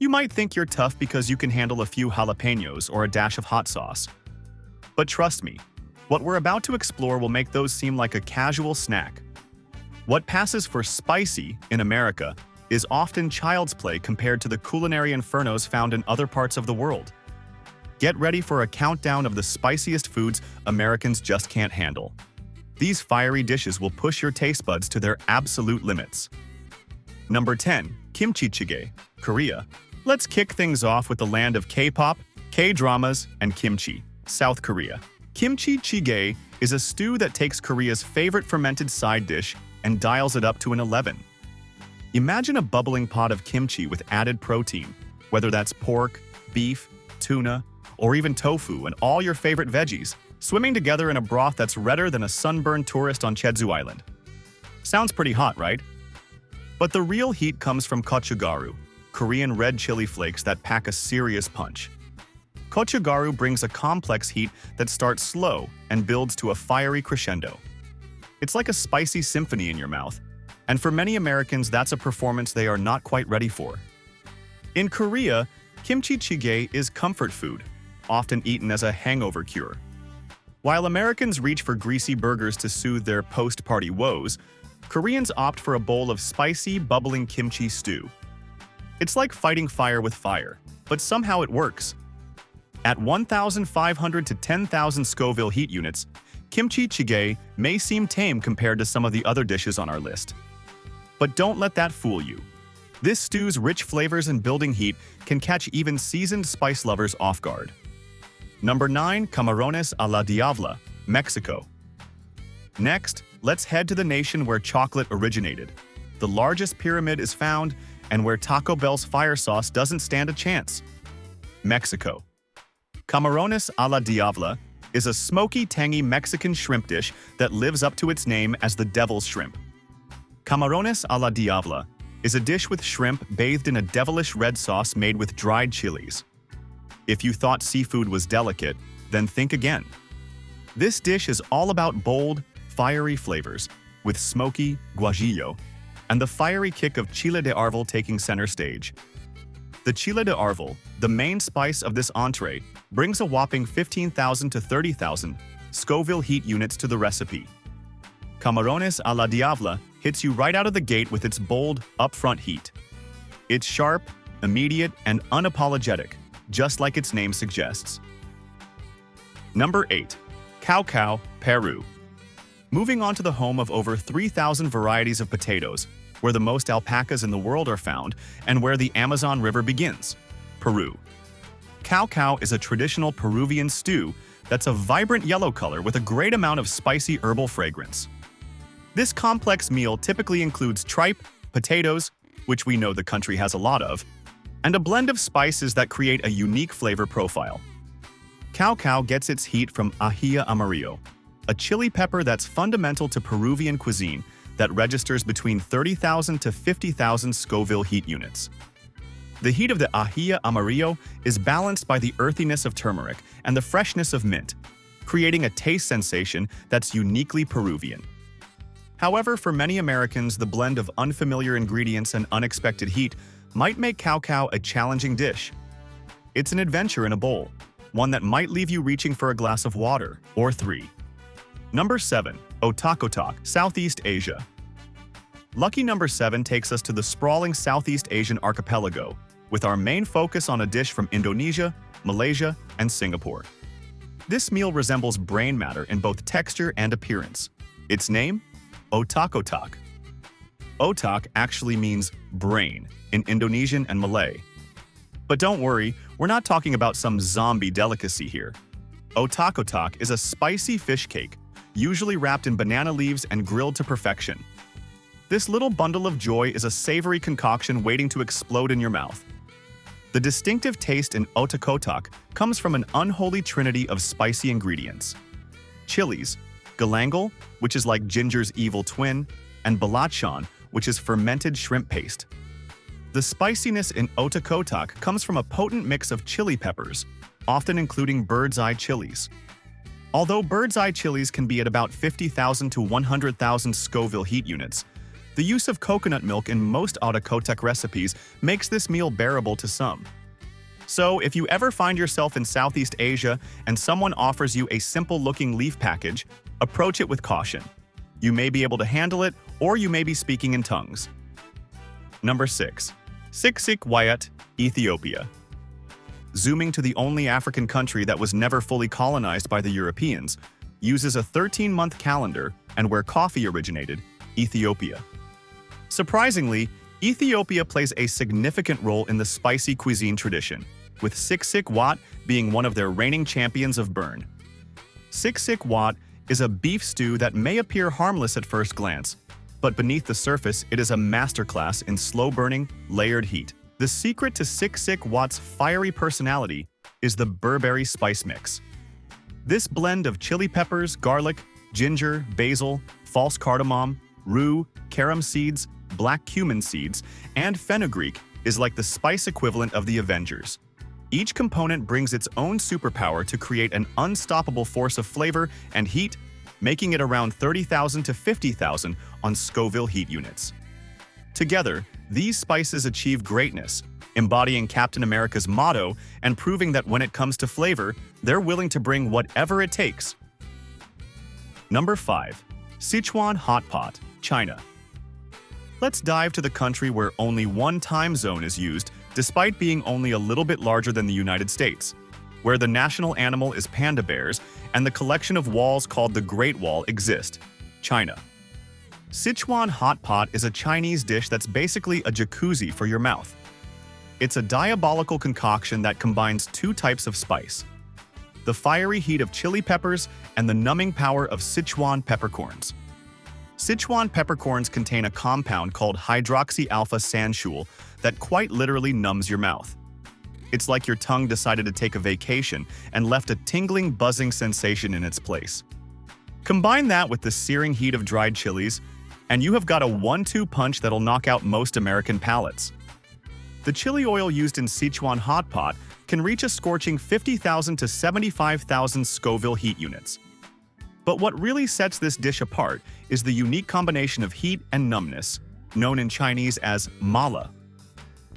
You might think you're tough because you can handle a few jalapeños or a dash of hot sauce. But trust me, what we're about to explore will make those seem like a casual snack. What passes for spicy in America is often child's play compared to the culinary infernos found in other parts of the world. Get ready for a countdown of the spiciest foods Americans just can't handle. These fiery dishes will push your taste buds to their absolute limits. Number 10. Kimchi jjigae, Korea. Let's kick things off with the land of K-pop, K-dramas, and kimchi, South Korea. Kimchi jjigae is a stew that takes Korea's favorite fermented side dish and dials it up to an 11. Imagine a bubbling pot of kimchi with added protein, whether that's pork, beef, tuna, or even tofu and all your favorite veggies, swimming together in a broth that's redder than a sunburned tourist on Jeju Island. Sounds pretty hot, right? But the real heat comes from gochugaru, Korean red chili flakes that pack a serious punch. Gochugaru brings a complex heat that starts slow and builds to a fiery crescendo. It's like a spicy symphony in your mouth, and for many Americans that's a performance they are not quite ready for. In Korea, kimchi jjigae is comfort food, often eaten as a hangover cure. While Americans reach for greasy burgers to soothe their post-party woes, Koreans opt for a bowl of spicy, bubbling kimchi stew. It's like fighting fire with fire, but somehow it works. At 1,500 to 10,000 Scoville heat units, kimchi jjigae may seem tame compared to some of the other dishes on our list. But don't let that fool you. This stew's rich flavors and building heat can catch even seasoned spice lovers off guard. Number 9. Camarones a la Diabla, Mexico. Next, let's head to the nation where chocolate originated. The largest pyramid is found, and where Taco Bell's fire sauce doesn't stand a chance. Mexico. Camarones a la Diabla is a smoky, tangy Mexican shrimp dish that lives up to its name as the devil's shrimp. Camarones a la Diabla is a dish with shrimp bathed in a devilish red sauce made with dried chilies. If you thought seafood was delicate, then think again. This dish is all about bold, fiery flavors, with smoky guajillo and the fiery kick of chile de árbol taking center stage. The chile de árbol, the main spice of this entree, brings a whopping 15,000 to 30,000 Scoville heat units to the recipe. Camarones a la Diabla hits you right out of the gate with its bold, upfront heat. It's sharp, immediate, and unapologetic, just like its name suggests. Number 8. Cacao, Peru. Moving on to the home of over 3,000 varieties of potatoes, where the most alpacas in the world are found and where the Amazon River begins, Peru. Cacao is a traditional Peruvian stew that's a vibrant yellow color with a great amount of spicy herbal fragrance. This complex meal typically includes tripe, potatoes, which we know the country has a lot of, and a blend of spices that create a unique flavor profile. Cacao gets its heat from ají amarillo, a chili pepper that's fundamental to Peruvian cuisine that registers between 30,000 to 50,000 Scoville heat units. The heat of the ají amarillo is balanced by the earthiness of turmeric and the freshness of mint, creating a taste sensation that's uniquely Peruvian. However, for many Americans, the blend of unfamiliar ingredients and unexpected heat might make cacao a challenging dish. It's an adventure in a bowl, one that might leave you reaching for a glass of water or 3. Number 7. Otak-otak, Southeast Asia. Lucky number 7 takes us to the sprawling Southeast Asian archipelago, with our main focus on a dish from Indonesia, Malaysia, and Singapore. This meal resembles brain matter in both texture and appearance. Its name? Otak-otak. Otak actually means brain in Indonesian and Malay. But don't worry, we're not talking about some zombie delicacy here. Otak-otak is a spicy fish cake, usually wrapped in banana leaves and grilled to perfection. This little bundle of joy is a savory concoction waiting to explode in your mouth. The distinctive taste in otak-otak comes from an unholy trinity of spicy ingredients. Chilies, galangal, which is like ginger's evil twin, and belacan, which is fermented shrimp paste. The spiciness in otak-otak comes from a potent mix of chili peppers, often including bird's eye chilies. Although bird's eye chilies can be at about 50,000 to 100,000 Scoville heat units, The use of coconut milk in most Otokotek recipes makes this meal bearable to some. So, if you ever find yourself in Southeast Asia and someone offers you a simple-looking leaf package, approach it with caution. You may be able to handle it, or you may be speaking in tongues. Number 6. Siksik Wayat, Ethiopia. Zooming to the only African country that was never fully colonized by the Europeans, uses a 13-month calendar, and where coffee originated, Ethiopia. Surprisingly, Ethiopia plays a significant role in the spicy cuisine tradition, with Siksik Wat being one of their reigning champions of burn. Siksik Wat is a beef stew that may appear harmless at first glance, but beneath the surface it is a masterclass in slow-burning, layered heat. The secret to Siksik Wat's fiery personality is the Burberry spice mix. This blend of chili peppers, garlic, ginger, basil, false cardamom, rue, carom seeds, black cumin seeds, and fenugreek is like the spice equivalent of the Avengers. Each component brings its own superpower to create an unstoppable force of flavor and heat, making it around 30,000 to 50,000 on Scoville heat units. Together, these spices achieve greatness, embodying Captain America's motto and proving that when it comes to flavor, they're willing to bring whatever it takes. Number 5. Sichuan Hot Pot, China. Let's dive to the country where only one time zone is used, despite being only a little bit larger than the United States, where the national animal is panda bears and the collection of walls called the Great Wall exist, China. Sichuan Hot Pot is a Chinese dish that's basically a jacuzzi for your mouth. It's a diabolical concoction that combines two types of spice: the fiery heat of chili peppers and the numbing power of Sichuan peppercorns. Sichuan peppercorns contain a compound called hydroxy-alpha sanshool that quite literally numbs your mouth. It's like your tongue decided to take a vacation and left a tingling, buzzing sensation in its place. Combine that with the searing heat of dried chilies, and you have got a 1-2 punch that'll knock out most American palates. The chili oil used in Sichuan Hot Pot can reach a scorching 50,000 to 75,000 Scoville heat units. But what really sets this dish apart is the unique combination of heat and numbness, known in Chinese as mala.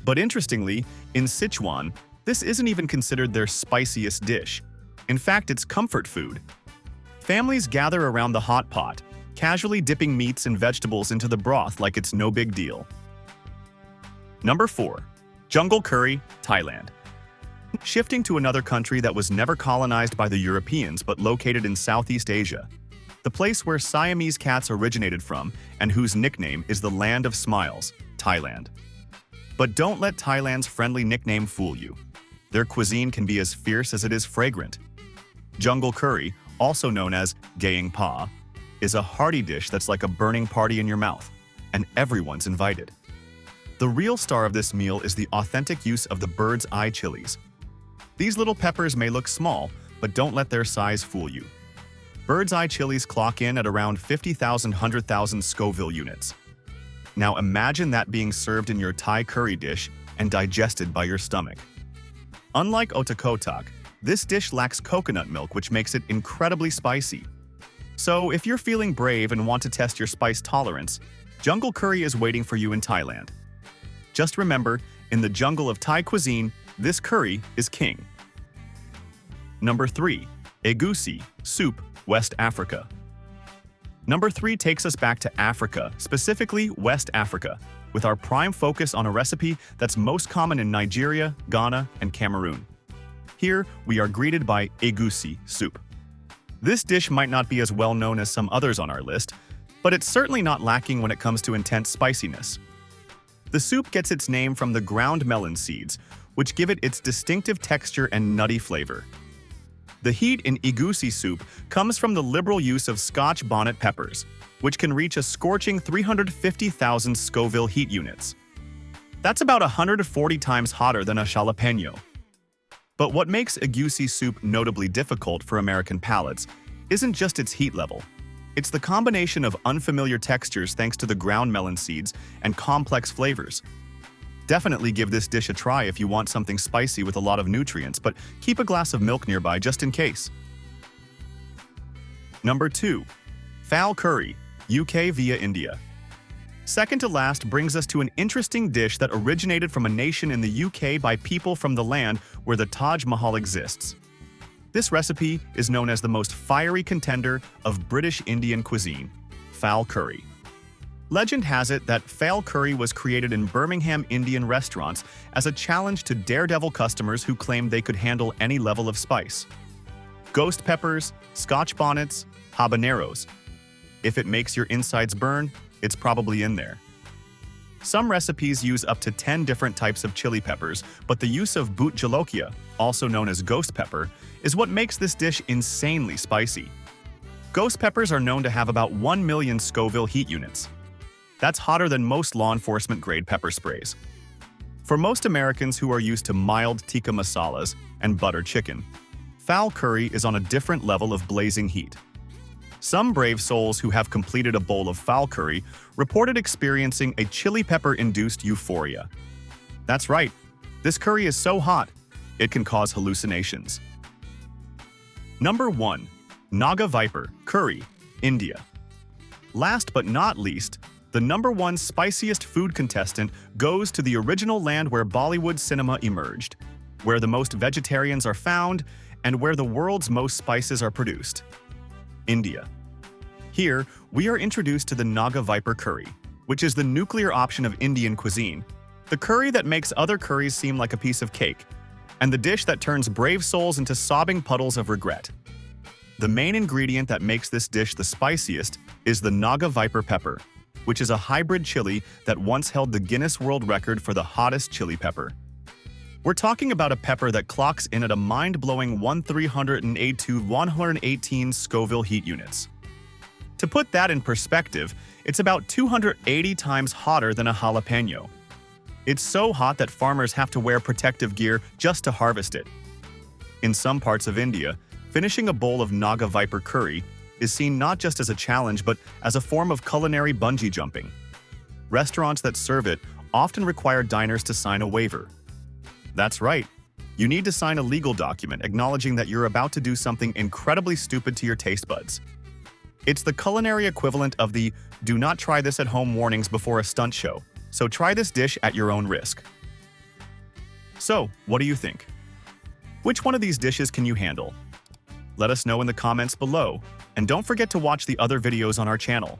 But interestingly, in Sichuan, this isn't even considered their spiciest dish. In fact, it's comfort food. Families gather around the hot pot, casually dipping meats and vegetables into the broth like it's no big deal. Number 4. Jungle Curry, Thailand. Shifting to another country that was never colonized by the Europeans but located in Southeast Asia, the place where Siamese cats originated from and whose nickname is the Land of Smiles, Thailand. But don't let Thailand's friendly nickname fool you. Their cuisine can be as fierce as it is fragrant. Jungle curry, also known as gayeng pa, is a hearty dish that's like a burning party in your mouth, and everyone's invited. The real star of this meal is the authentic use of the bird's eye chilies. These little peppers may look small, but don't let their size fool you. Bird's eye chilies clock in at around 50,000 100,000 Scoville units. Now imagine that being served in your Thai curry dish and digested by your stomach. Unlike otakotak, this dish lacks coconut milk, which makes it incredibly spicy. So if you're feeling brave and want to test your spice tolerance, jungle curry is waiting for you in Thailand. Just remember, in the jungle of Thai cuisine, this curry is king. Number 3. Egusi, soup, West Africa. Number 3 takes us back to Africa, specifically West Africa, with our prime focus on a recipe that's most common in Nigeria, Ghana, and Cameroon. Here, we are greeted by egusi soup. This dish might not be as well known as some others on our list, but it's certainly not lacking when it comes to intense spiciness. The soup gets its name from the ground melon seeds, which give it its distinctive texture and nutty flavor. The heat in egusi soup comes from the liberal use of Scotch bonnet peppers, which can reach a scorching 350,000 Scoville heat units. That's about 140 times hotter than a jalapeño. But what makes egusi soup notably difficult for American palates isn't just its heat level. It's the combination of unfamiliar textures thanks to the ground melon seeds and complex flavors. Definitely give this dish a try if you want something spicy with a lot of nutrients, but keep a glass of milk nearby just in case. Number 2. Phal curry, UK via India. Second to last brings us to an interesting dish that originated from a nation in the UK by people from the land where the Taj Mahal exists. This recipe is known as the most fiery contender of British Indian cuisine, fowl curry. Legend has it that fowl curry was created in Birmingham Indian restaurants as a challenge to daredevil customers who claimed they could handle any level of spice. Ghost peppers, Scotch bonnets, habaneros. If it makes your insides burn, it's probably in there. Some recipes use up to 10 different types of chili peppers, but the use of boot jolokia, also known as ghost pepper, is what makes this dish insanely spicy. Ghost peppers are known to have about 1 million Scoville heat units. That's hotter than most law enforcement-grade pepper sprays. For most Americans who are used to mild tikka masalas and butter chicken, fowl curry is on a different level of blazing heat. Some brave souls who have completed a bowl of fowl curry reported experiencing a chili pepper-induced euphoria. That's right, this curry is so hot, it can cause hallucinations. Number 1. Naga Viper Curry, India. Last but not least, the number 1 spiciest food contestant goes to the original land where Bollywood cinema emerged, where the most vegetarians are found, and where the world's most spices are produced. India. Here, we are introduced to the Naga Viper curry, which is the nuclear option of Indian cuisine, the curry that makes other curries seem like a piece of cake, and the dish that turns brave souls into sobbing puddles of regret. The main ingredient that makes this dish the spiciest is the Naga Viper pepper, which is a hybrid chili that once held the Guinness World Record for the hottest chili pepper. We're talking about a pepper that clocks in at a mind-blowing 1308 to 118 Scoville heat units. To put that in perspective, it's about 280 times hotter than a jalapeno. It's so hot that farmers have to wear protective gear just to harvest it. In some parts of India, finishing a bowl of Naga Viper curry is seen not just as a challenge but as a form of culinary bungee jumping. Restaurants that serve it often require diners to sign a waiver. That's right, you need to sign a legal document acknowledging that you're about to do something incredibly stupid to your taste buds. It's the culinary equivalent of the "do not try this at home" warnings before a stunt show, so try this dish at your own risk. So, what do you think? Which one of these dishes can you handle? Let us know in the comments below, and don't forget to watch the other videos on our channel.